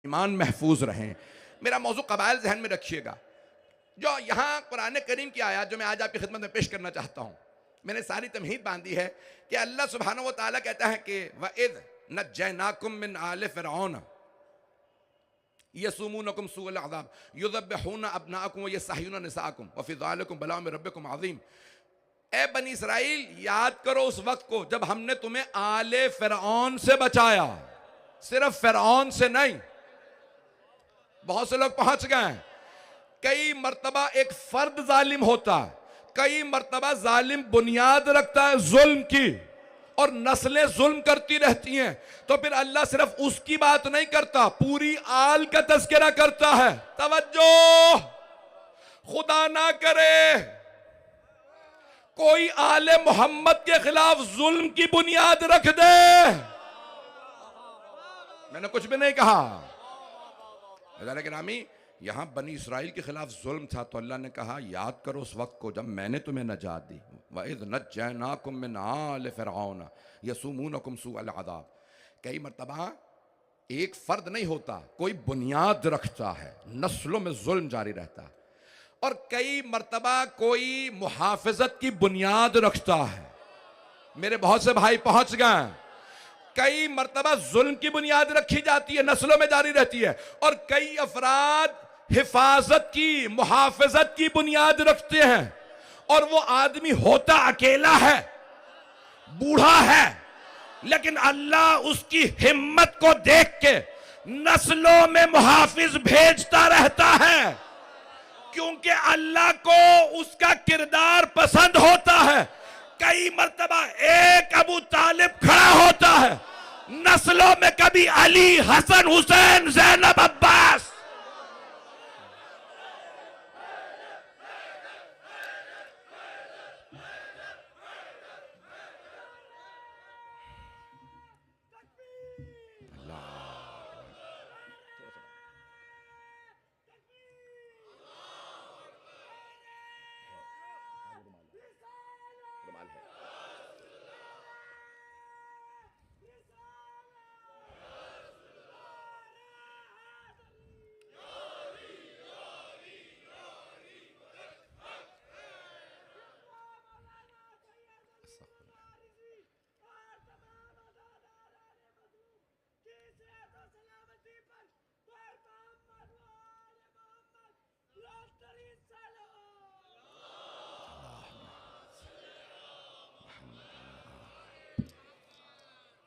ईमान महफूज रहें। मेरा मौजू कबाइल जहन में रखिएगा। जो यहाँ कुरान करीम की आयत जो मैं आज आपकी खिदमत में पेश करना चाहता हूँ, मैंने सारी तमहीद बांधी है कि अल्लाह सुब्हानहू व तआला कहता है कि वइज़ नज्जयनाकुम मिन आले फ़िरऔन यसुमूनकुम सूअल अज़ाब युज़ब्बिहूना अब्नाअकुम व यस्तहयूना निसाअकुम व फ़ी ज़ालिकुम बलाअ मिन रब्बिकुम अज़ीम। ए बनी इसराइल, याद करो उस वक्त को जब हमने तुम्हें आले फ़िरऔन से बचाया। सिर्फ फ़िरऔन से नहीं, बहुत से लोग पहुंच गए हैं। कई मर्तबा एक फर्द जालिम होता है, कई मर्तबा जालिम बुनियाद रखता है जुल्म की, और नस्लें जुल्म करती रहती हैं। तो फिर अल्लाह सिर्फ उसकी बात नहीं करता, पूरी आल का तज़किरा करता है। तवज्जो, खुदा ना करे कोई आले मोहम्मद के खिलाफ जुल्म की बुनियाद रख दे। मैंने कुछ भी नहीं कहा। गिरामी, यहां बनी इसराइल के खिलाफ जुल्म था तो अल्लाह ने कहा याद करो उस वक्त को जब मैंने तुम्हें नजात दी। वइज़ नज्जयनाकुम मिन आले फ़िरऔन यसुमूनकुम सूअल अज़ाब। कई मर्तबा एक फर्द नहीं होता, कोई बुनियाद रखता है, नस्लों में जुल्म जारी रहता है। और कई मर्तबा कोई मुहाफ़िज़त की बुनियाद रखता है। मेरे बहुत से भाई पहुंच गए। कई मर्तबा जुल्म की बुनियाद रखी जाती है, नस्लों में जारी रहती है, और कई अफराद हिफाजत की, मुहाफ़िज़त की बुनियाद रखते हैं। और वो आदमी होता अकेला है, बूढ़ा है, लेकिन अल्लाह उसकी हिम्मत को देख के नस्लों में मुहाफिज भेजता रहता है, क्योंकि अल्लाह को उसका किरदार पसंद होता है। कई मर्तबा एक अबू तालिब खड़ा होता है, नस्लों में कभी अली, हसन, हुसैन, ज़ैनब, अब्बास।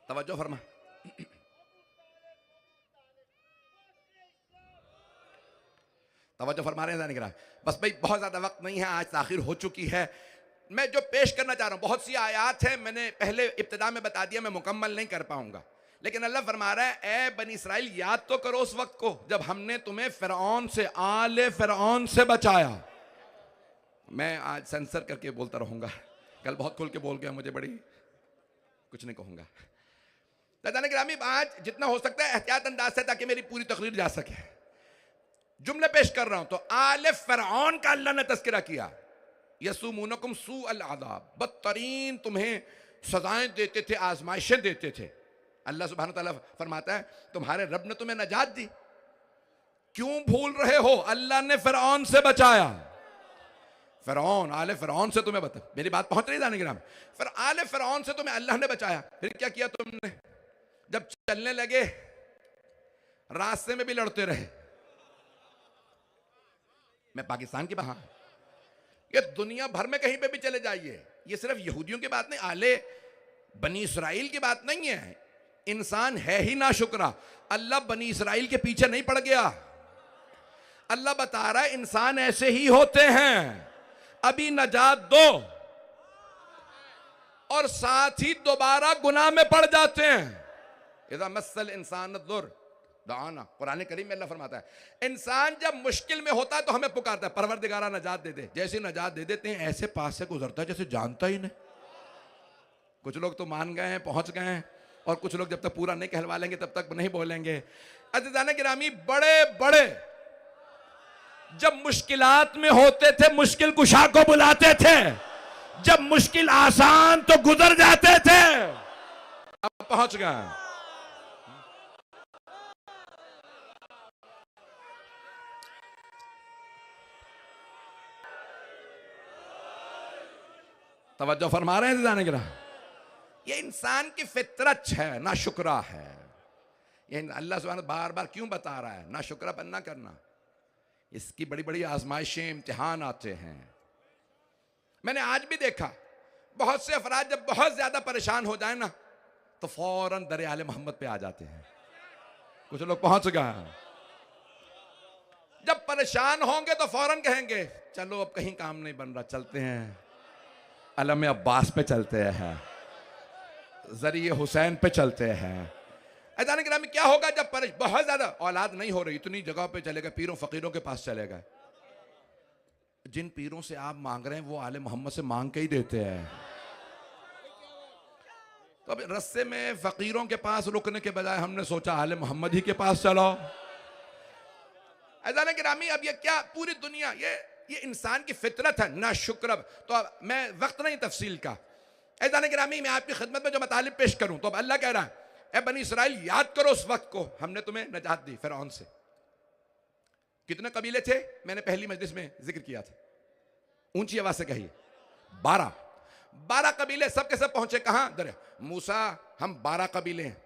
तवज्जो फरमा। तवज्जो फरमा रहे हैं जाने। बस भाई बहुत ज्यादा वक्त नहीं है, आज ताखिर हो चुकी है। मैं जो पेश करना चाह रहा हूं, बहुत सी आयात है, मैंने पहले इब्तिदा में बता दिया, मैं मुकम्मल नहीं कर पाऊंगा। लेकिन अल्लाह फरमा रहा है, ए बनी इसराइल याद तो करो उस वक्त को जब हमने तुम्हें फ़िरऔन से, आले फ़िरऔन से बचाया। मैं आज सेंसर करके बोलता रहूंगा, कल बहुत खुल के बोल गया, मुझे बड़ी कुछ नहीं कहूंगा। दादाने गिरामी, आज जितना हो सकता है एहतियात अंदाज से, ताकि मेरी पूरी तकरीर जा सके। जुमले पेश कर रहा हूं तो आले फ़िरऔन का अल्लाह ने तज़किरा किया। यसुमूनकुम सूअल अज़ाब, बदतरीन तुम्हें सजाएं देते थे, आजमाइशें देते थे। अल्लाह सुब्हानहू तआला फरमाता है तुम्हारे रब ने तुम्हें नजात दी, क्यों भूल रहे हो? अल्लाह ने फ़िरऔन से बचाया। फ़िरऔन, आले फ़िरऔन से तुम्हें बता, मेरी बात पहुंच रही दाने गिरामी? फिर आले फ़िरऔन से तुम्हें अल्लाह ने बचाया। फिर क्या किया तुमने? जब चलने लगे रास्ते में भी लड़ते रहे। मैं पाकिस्तान की बात, ये दुनिया भर में कहीं पे भी चले जाइए, ये सिर्फ यहूदियों की बात नहीं, आले बनी इसराइल की बात नहीं है। इंसान है ही ना शुक्रा, अल्लाह बनी इसराइल के पीछे नहीं पड़ गया। अल्लाह बता रहा है इंसान ऐसे ही होते हैं, अभी नजात दो और साथ ही दोबारा गुनाह में पड़ जाते हैं। इज़ा मस्सल इंसान दुर दाना, कुरान करीम में अल्लाह फरमाता है इंसान जब मुश्किल में होता है तो हमें पुकारता है, परवरदिगारा नजात दे दे। जैसे नजात दे देते हैं ऐसे पास से गुजरता है जैसे जानता ही नहीं। कुछ लोग तो मान गए हैं, पहुंच गए हैं, और कुछ लोग जब तक पूरा नहीं कहलवा लेंगे तब तक नहीं बोलेंगे। अज़ीज़ान गिरामी, बड़े बड़े जब मुश्किलात में होते थे मुश्किल कुशा को बुलाते थे, जब मुश्किल आसान तो गुजर जाते थे। अब पहुंच गए, तवज्जो फरमा रहे हैं जाने के ना, ये इंसान की फितरत है, ना शुक्रा है। ये अल्लाह सुब्हान बार बार क्यों बता रहा है ना शुक्र ना करना? इसकी बड़ी बड़ी आजमाइशें, इम्तिहान आते हैं। मैंने आज भी देखा बहुत से अफराद जब बहुत ज्यादा परेशान हो जाए ना तो फौरन दर आले मोहम्मद पे आ जाते हैं। कुछ लोग पहुंच गए, जब परेशान होंगे तो फौरन कहेंगे चलो अब कहीं काम नहीं बन रहा, चलते हैं अलम अब्बास पे चलते हैं, जरिए हुसैन पे चलते हैं। ऐसा गिरामी क्या होगा जब बहुत ज्यादा औलाद नहीं हो रही, इतनी जगह पे चलेगा, पीरों फकीरों के पास चलेगा। जिन पीरों से आप मांग रहे हैं वो आले मोहम्मद से मांग के ही देते हैं। तो अब रस्ते में फकीरों के पास रुकने के बजाय हमने सोचा आले मोहम्मद ही के पास चलो। ऐसा गिरामी अब ये क्या पूरी दुनिया, ये इंसान की फितरत है ना शुक्र। तो अब मैं वक्त नहीं तफसील का, ऐसा गिरामी मैं आपकी खिदमत में जो मतालिब पेश करूं तो अब अल्लाह कह रहा है ए बनी इसराइल याद करो उस वक्त को हमने तुम्हें नजात दी फिरौन से। कितने कबीले थे मैंने पहली मजलिस में जिक्र किया था, ऊंची आवाज से कहिए 12 कबीले, सब के सब पहुंचे कहां? दरिया मूसा हम 12 कबीले हैं।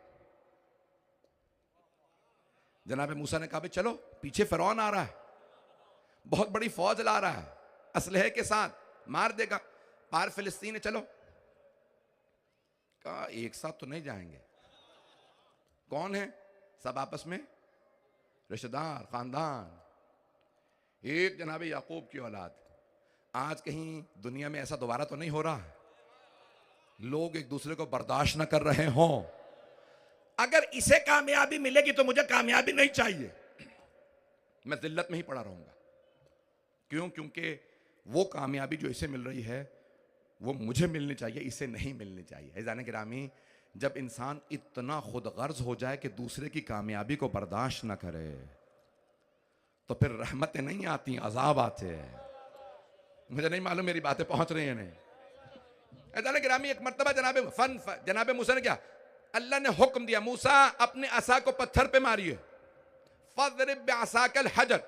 जनाब मूसा ने कहा भाई चलो पीछे फिरौन आ रहा है, बहुत बड़ी फौज ला रहा है, असलहे के साथ मार देगा, पार फिलिस्तीन है, चलो। कहा एक साथ तो नहीं जाएंगे। कौन है? सब आपस में रिश्तेदार, खानदान, एक जनाब याकूब की औलाद। आज कहीं दुनिया में ऐसा दोबारा तो नहीं हो रहा, लोग एक दूसरे को बर्दाश्त ना कर रहे हों। अगर इसे कामयाबी मिलेगी तो मुझे कामयाबी नहीं चाहिए, मैं जिल्लत में ही पड़ा रहूंगा। क्यों? क्योंकि वो कामयाबी जो इसे मिल रही है वो मुझे मिलनी चाहिए, इसे नहीं मिलनी चाहिए। ऐज़ान गिरामी, जब इंसान इतना खुद गर्ज हो जाए कि दूसरे की कामयाबी को बर्दाश्त ना करे तो फिर रहमतें नहीं आती, अजाब आते हैं। मुझे नहीं मालूम मेरी बातें पहुंच रही हैं नहीं। ऐज़ान गिरामी, एक मर्तबा जनाब मूसा ने क्या, अल्लाह ने हुक्म दिया मूसा अपने असा को पत्थर पे मारिए, फज़रिब बिअसाकल हजर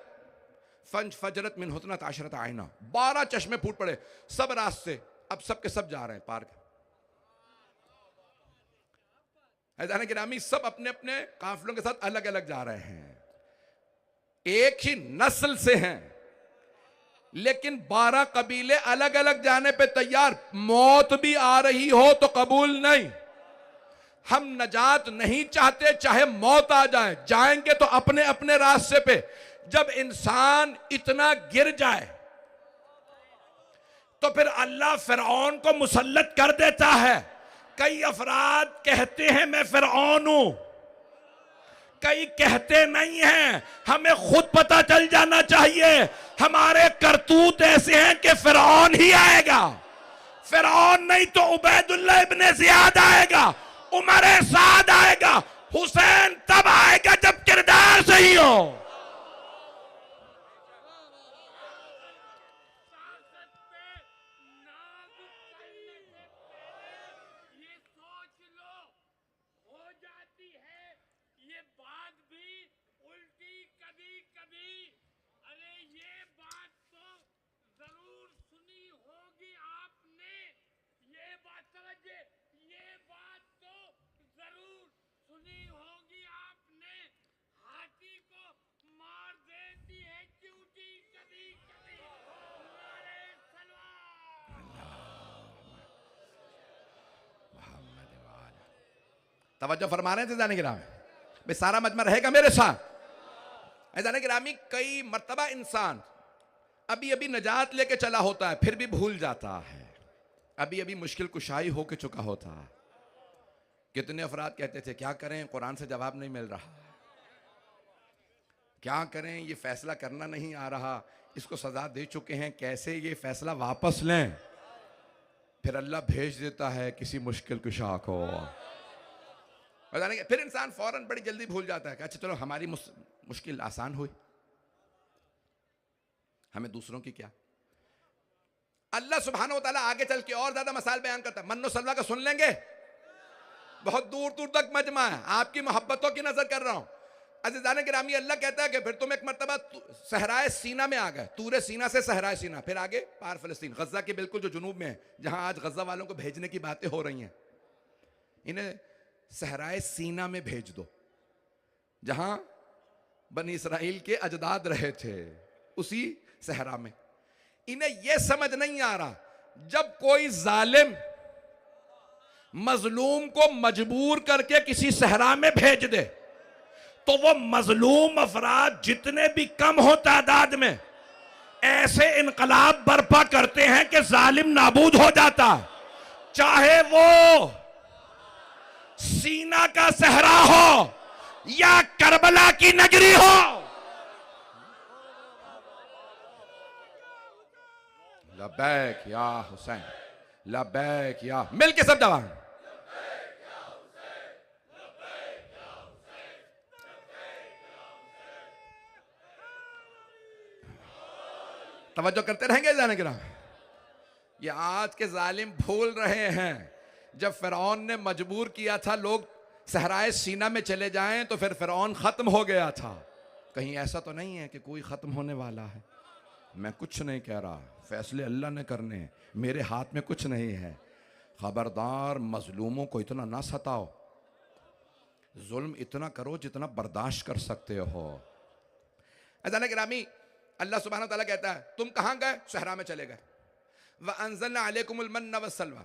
फजरत मिन हुस्नत अशरत आइना, 12 चश्मे फूट पड़े सब रास्ते, अब सब के सब जा रहे हैं पार। ऐज़ान गिरामी, सब अपने अपने काफिलों के साथ अलग अलग जा रहे हैं, एक ही नस्ल से हैं लेकिन 12 कबीले अलग अलग जाने पे तैयार। मौत भी आ रही हो तो कबूल नहीं, हम नजात नहीं चाहते, चाहे मौत आ जाए, जाएंगे तो अपने अपने रास्ते पे। जब इंसान इतना गिर जाए तो फिर अल्लाह फिरौन को मुसल्लत कर देता है। कई अफराद कहते हैं मैं फिरौन हूं, कई कहते नहीं हैं। हमें खुद पता चल जाना चाहिए, हमारे करतूत ऐसे हैं कि फिरौन ही आएगा। फिरौन नहीं तो उबैदुल्लाह इब्ने ज़ियाद आएगा, उमर साद आएगा, हुसैन तब आएगा जब किरदार सही हो। तवज्जो फरमा रहे थे जाने गिरामी, भाई सारा मजमा रहेगा मेरे साथ। जाने गिरामी, कई मर्तबा इंसान अभी अभी नजात लेके चला होता है फिर भी भूल जाता है, अभी अभी मुश्किल कुशाई होके चुका होता है। कितने अफराद कहते थे क्या करें, कुरान से जवाब नहीं मिल रहा, क्या करें, ये फैसला करना नहीं आ रहा, इसको सजा दे चुके हैं, कैसे ये फैसला वापस लें। फिर अल्लाह भेज देता है किसी मुश्किल कुशा को, फिर इंसान फौरन बड़ी जल्दी भूल जाता है कि अच्छा चलो हमारी मुश्किल आसान हुई, हमें दूसरों की क्या। अल्लाह सुब्हानहू व तआला आगे चल के और ज्यादा मसाल बयान करता है। मन्नो सलवा का सुन लेंगे, बहुत दूर दूर तक मजमा है, आपकी मोहब्बतों की नजर कर रहा हूं। अज़ीज़ान गिरामी, अल्लाह कहता है कि फिर तुम एक मरतबा सहराए सीना में आ गए, तूरे सीना से सहराए सीना, फिर आगे पार फ़लस्तीन, गज़ा के बिल्कुल जो जुनूब में है, जहां आज गज़ा वालों को भेजने की बातें हो रही हैं, इन्हें सहराए सीना में भेज दो, जहां बनी इसराइल के अजदाद रहे थे, उसी सहरा में। इन्हें यह समझ नहीं आ रहा, जब कोई जालिम मजलूम को मजबूर करके किसी सहरा में भेज दे, तो वो मजलूम अफराद जितने भी कम हो तादाद में, ऐसे इनकलाब बर्पा करते हैं कि जालिम नाबूद हो जाता, चाहे वो सीना का सहरा हो या करबला की नगरी हो। लब्बैक या हुसैन, लब्बैक या, मिलके सब जवान, तवज्जो करते रहेंगे जाने गिरा। ये आज के जालिम भूल रहे हैं, जब फिरौन ने मजबूर किया था लोग सहराए सीना में चले जाएं, तो फिर फिरौन खत्म हो गया था। कहीं ऐसा तो नहीं है कि कोई खत्म होने वाला है? मैं कुछ नहीं कह रहा, फैसले अल्लाह ने करने हैं, मेरे हाथ में कुछ नहीं है। खबरदार, मजलूमों को इतना ना सताओ, जुल्म इतना करो जितना बर्दाश्त कर सकते हो। अज़ान गिरामी, अल्लाह सुब्हानहू व तआला कहता है, तुम कहां गए? सहरा में चले गए। व अंज़लना अलैकुमुल मन्ना वस्सलवा,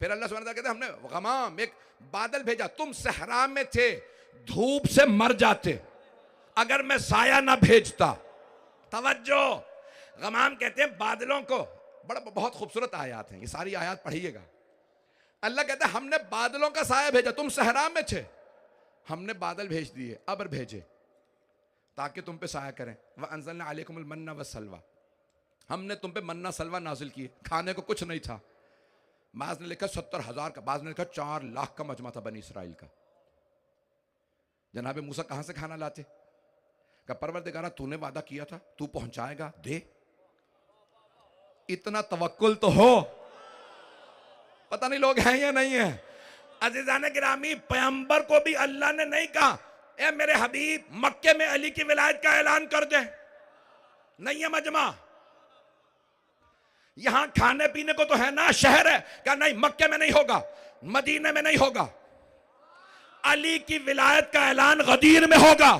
फिर अल्लाह सुब्हानहू व तआला कहता है, हमने गमाम, एक बादल भेजा, तुम सहरा में थे, धूप से मर जाते अगर मैं साया ना भेजता। तवज्जो, गमाम कहते हैं बादलों को, बहुत खूबसूरत आयात हैं, ये सारी आयात पढ़िएगा। अल्लाह कहता है, हमने बादलों का साया भेजा, तुम सहरा में थे, हमने बादल भेज दिए, अबर भेजे ताकि तुम पे साया करें। व अंज़लना अलैकुमुल मन्ना वस्सलवा, हमने तुम पे मन्ना सलवा नाजिल किए, खाने को कुछ नहीं था। बाज़ ने लिखा 70,000 का, बाज़ ने लिखा 4 लाख का मजमा था बनी इसराइल का। जनाब मूसा कहां से खाना लाते? का परवरदिगारा, तूने वादा किया था, तू पहुंचाएगा, दे। इतना तवक्कुल तो हो। पता नहीं लोग हैं या नहीं है। अज़ीज़ान गिरामी, पैगंबर को भी अल्लाह ने नहीं कहा, ए मेरे हबीब मक्के में अली की विलायत का ऐलान कर दे, नहीं है मजमा, यहां खाने पीने को तो है ना, शहर है, क्या नहीं, मक्के में नहीं होगा, मदीने में नहीं होगा, अली की विलायत का ऐलान गदीर में होगा,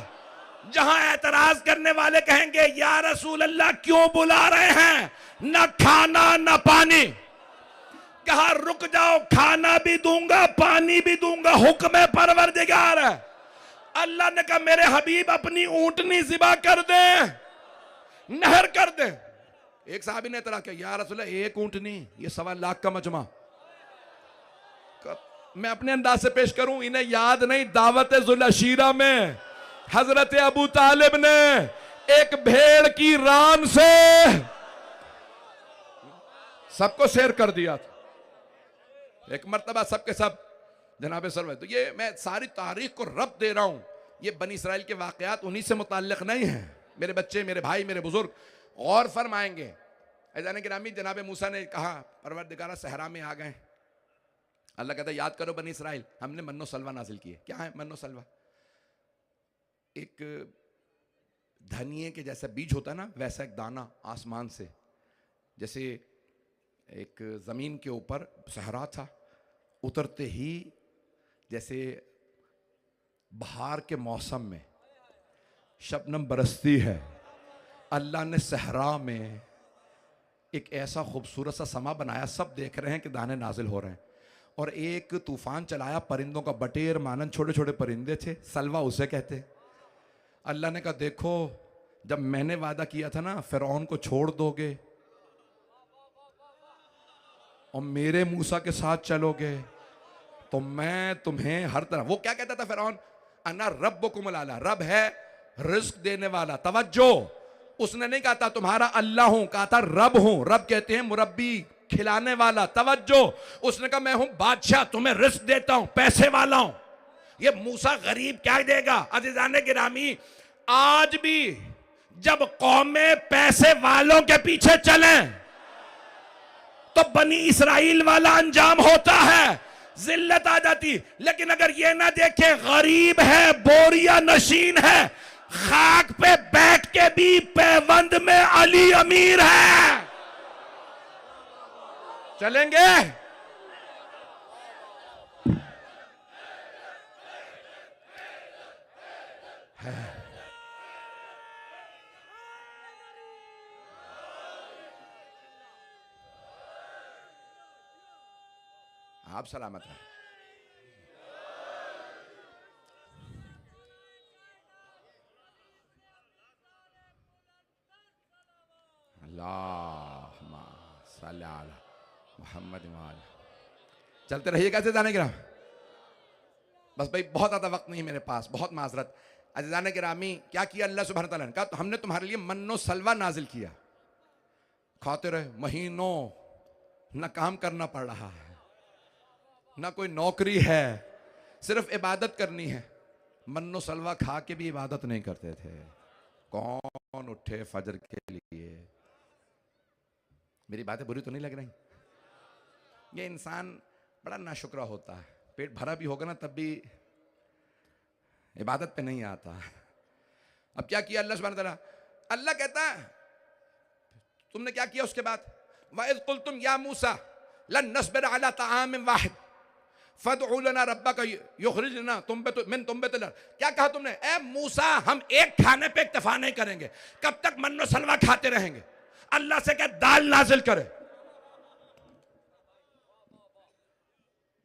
जहां एतराज करने वाले कहेंगे या रसूल अल्लाह क्यों बुला रहे हैं, न खाना न पानी। कहा रुक जाओ, खाना भी दूंगा पानी भी दूंगा, हुक्म परवरदिगार है। अल्लाह ने कहा मेरे हबीब अपनी ऊंटनी ज़िबा कर दे, नहर कर दे। एक साहबी ने इतरा किया, या रसूल एक ऊंटनी, ये 1.25 लाख का मजमा। मैं अपने अंदाज से पेश करूं, इन्हें याद नहीं, दावत ज़ुलअशीरा में हजरत अबू तालिब ने एक भेड़ की रान से सबको शेयर कर दिया था। एक मर्तबा सबके सब जनाब सरवर। तो ये मैं सारी तारीख को रब दे रहा हूं, ये बनी इसराइल के वाकयात उन्हीं से मुताल्लिक नहीं है। मेरे बच्चे, मेरे भाई, मेरे बुजुर्ग और फरमाएंगे। अज़ीज़ान गिरामी, जनाब मूसा ने कहा परवरदिगारा सहरा में आ गए, अल्लाह कहता है याद करो बनी इसराइल, हमने मन्नो सलवा नाजिल किए। क्या है मन्नो सलवा? एक धनिये के जैसा बीज होता है ना, वैसा एक दाना आसमान से, जैसे एक जमीन के ऊपर सहरा था, उतरते ही जैसे बहार के मौसम में शबनम बरसती है, अल्लाह ने सहरा में एक ऐसा खूबसूरत सा समा बनाया, सब देख रहे हैं कि दाने नाजिल हो रहे हैं, और एक तूफान चलाया परिंदों का, बटेर मानन छोटे छोटे परिंदे थे, सलवा उसे कहते। अल्लाह ने कहा देखो, जब मैंने वादा किया था ना फिरौन को छोड़ दोगे और मेरे मूसा के साथ चलोगे तो मैं तुम्हें हर तरह। वो क्या कहता था फिरौन? अना रब्बुकुमुल आला, रब है रिस्क देने वाला। तवज्जो, उसने नहीं कहा था तुम्हारा अल्लाह हूं, कहा था रब हूं। रब कहते हैं मुरब्बी, खिलाने वाला। तवज्जो, उसने कहा मैं हूं बादशाह, तुम्हें रिस्क देता हूं, पैसे वाला हूं। ये मूसा गरीब क्या देगा? अज़ीज़ान गिरामी, आज भी जब कौमें पैसे वालों के पीछे चलें तो बनी इसराइल वाला अंजाम होता है। जिल्लत आ जाती। लेकिन अगर ये ना देखे गरीब है, बोरिया नशीन है, खाक पे बैठ के भी पैबंद में अली अमीर है, चलेंगे? आप सलामत हैं। अल्लाहुम्मा सल्ली अला मुहम्मद व अला। चलते रहिए। कैसे जाने गिराम? बस भाई बहुत ज़्यादा वक्त नहीं मेरे पास, बहुत माजरत। अज़ीज़ान गिरामी, क्या किया अल्लाह सुब्हान तआला ने? कहा तो हमने तुम्हारे लिए मन्नो सलवा नाजिल किया। खाते रहे महीनों, न काम करना पड़ रहा है, ना कोई नौकरी है, सिर्फ इबादत करनी है। मन्नो सलवा खा के भी इबादत नहीं करते थे। कौन उठे फजर के लिए? मेरी बातें बुरी तो नहीं लग रही? ये इंसान बड़ा नाशुक्रा होता है। पेट भरा भी होगा ना तब भी इबादत पे नहीं आता। अब क्या किया अल्लाह सुब्हानहू तआला? अल्लाह कहता है तुमने क्या किया उसके बाद? वइज़ क़ुल्तुम या मूसा लन नस्बिर अला तआमिन वाहिद फदउ लना रब्बक युखरिज लना तुम क्या कहा तुमने? ए मूसा, हम एक खाने पे इक्तफा नहीं करेंगे। कब तक मन्नो सलवा खाते रहेंगे? अल्लाह से क्या दाल नाजिल करे।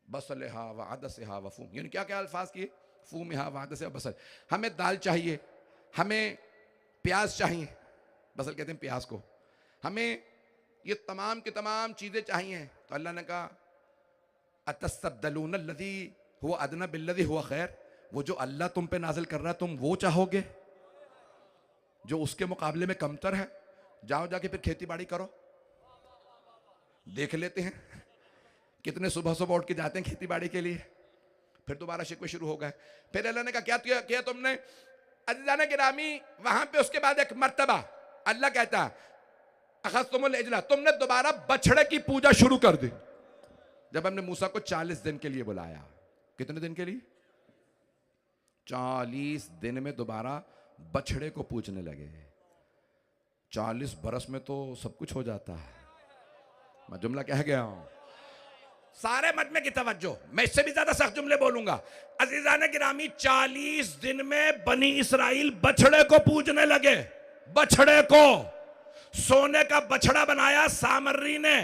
बसलहा व अदसहा व फूम, यानी क्या क्या अल्फाज किए? फूमहा व अदसहा बसल। हमें दाल चाहिए, हमें प्याज चाहिए, बसल कहते हैं प्याज को, हमें ये तमाम की तमाम चीजें चाहिए। तो अल्लाह ने कहा अतस्तब्दलून अल्लज़ी हुवा अदना बिल्लज़ी हुवा खैर, वो जो अल्लाह तुम पे नाजिल कर रहा है तुम वो चाहोगे जो उसके मुकाबले में कमतर है? जाओ जाके फिर खेती बाड़ी करो। देख लेते हैं कितने सुबह सुबह उठ के जाते हैं खेती बाड़ी के लिए। फिर दोबारा शिकवे शुरू हो गए। फिर अल्लाह ने कहा क्या किया तुमने? अज़ीज़ान गिरामी, वहां पे उसके बाद एक मर्तबा अल्लाह कहता है अखज़्तुमुल इजला, तुमने दोबारा बछड़े की पूजा शुरू कर दी। जब हमने मूसा को 40 दिन के लिए बुलाया। कितने दिन के लिए? 40 दिन में दोबारा बछड़े को पूजने लगे। 40 बरस में तो सब कुछ हो जाता है। मैं जुमला कह गया हूं, सारे मजमे की तवज्जो, मैं इससे भी ज्यादा सख्त जुमले बोलूंगा। अज़ीज़ान गिरामी, 40 दिन में बनी इसराइल बछड़े को पूजने लगे। बछड़े को सोने का बछड़ा बनाया सामर्री ने।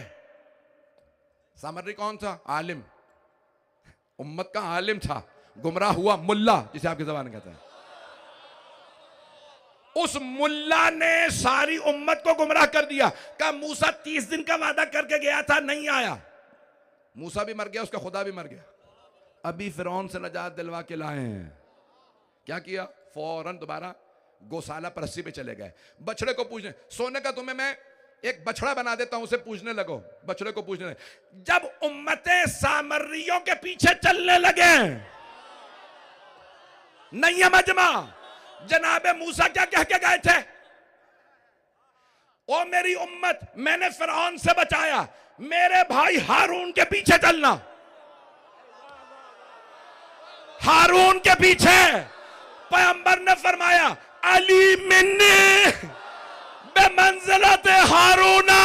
सामर्री कौन था? आलिम, उम्मत का आलिम था, गुमराह हुआ मुल्ला जिसे आपकी ज़बान कहते हैं। उस मुल्ला ने सारी उम्मत को गुमराह कर दिया। कहा मूसा 30 दिन का वादा करके गया था, नहीं आया। मूसा भी मर गया, उसका खुदा भी मर गया। अभी फिरौन से नजात दिलवा के लाए हैं। क्या किया? फौरन दोबारा गौशाला पर रस्सी पे चले गए। बछड़े को पूजने, सोने का तुम्हें मैं एक बछड़ा बना देता हूं, उसे पूजने लगो। बछड़े को पूजने लगे। जब उम्मतें सामरियों के पीछे चलने लगे, नहीं मजमा, जनाबे मूसा क्या कह के गए थे? ओ मेरी उम्मत, मैंने फिरौन से बचाया, मेरे भाई हारून के पीछे चलना। हारून के पीछे पैगंबर ने फरमाया अली मिन्नी बेमंज़िलत हारूना।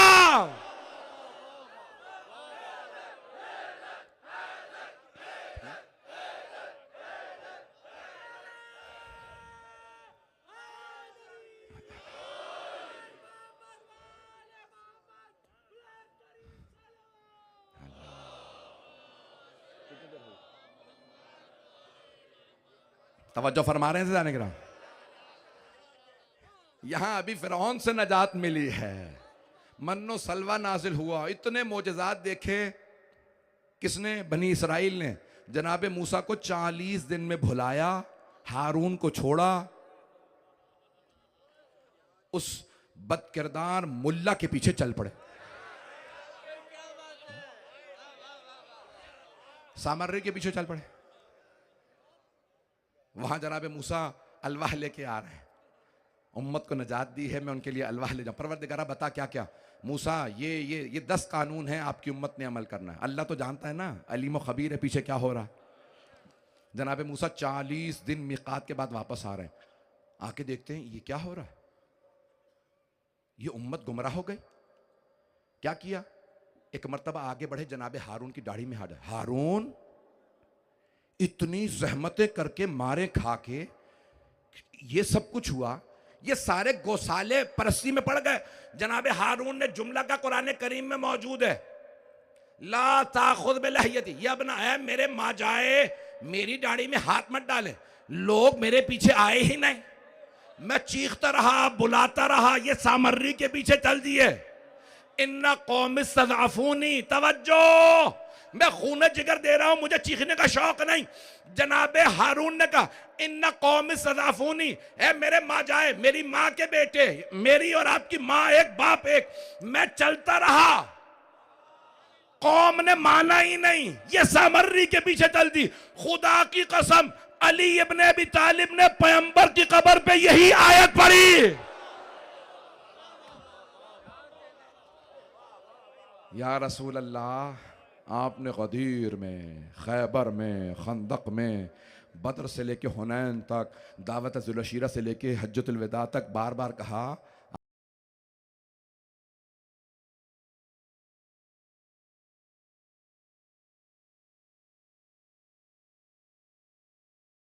तवज्जो फरमा रहे हैं जाने के नाम। यहां अभी फिरौन से नजात मिली है, मन्नो सलवा नाजिल हुआ, इतने मोजज़ात देखे किसने? बनी इसराइल ने। जनाबे मूसा को 40 दिन में भुलाया, हारून को छोड़ा, उस बदकिरदार मुल्ला के पीछे चल पड़े। सामर्री के पीछे चल पड़े। वहां जनाबे मूसा अलवाह लेके आ रहे हैं उम्मत को नजात दी है, मैं उनके लिए अलवाह ले जाऊं। परवरदिगारा बता क्या क्या। मूसा ये 10 कानून हैं, आपकी उम्मत ने अमल करना है। अल्लाह तो जानता है ना, अलीम खबीर है पीछे क्या हो रहा है। जनाब मूसा 40 दिन मिकात के बाद वापस आ रहे हैं, आके देखते हैं ये क्या हो रहा है, ये उम्मत गुमराह हो गई। क्या किया, एक मर्तबा आगे बढ़े, जनाब हारून की दाढ़ी में हाथ डाला। हारून इतनी जहमतें करके मारे खा के ये सब कुछ हुआ, ये सारे गौसाले परस्ती में पड़ गए। जनाब हारून ने जुमला का कुरान करीम में मौजूद है, ला ताखुद बिलहियती, ये अपना है मेरे माँ जाए मेरी दाढ़ी में हाथ मत डाले। लोग मेरे पीछे आए ही नहीं, मैं चीखता रहा बुलाता रहा, ये सामर्री के पीछे चल दिए। इन्ना कौम सदाफूनी, तवज्जो, मैं खून जिगर दे रहा हूं, मुझे चीखने का शौक नहीं। जनाबे हारून ने कहा इन्ना कौम सदाफूनी, है मेरे माँ जाए मेरी माँ के बेटे, मेरी और आपकी माँ एक बाप एक। मैं चलता रहा, कौम ने माना ही नहीं, ये सामर्री के पीछे चल दी। खुदा की कसम अली इब्ने अबी तालिब ने पैगंबर की कब्र पे यही आयत पढ़ी, या रसूल अल्लाह, आपने गदीर में, खैबर में, खंदक में, बद्र से लेके हुनैन तक, दावत जुलशीरा से लेके हज्जतुल विदा तक बार बार कहा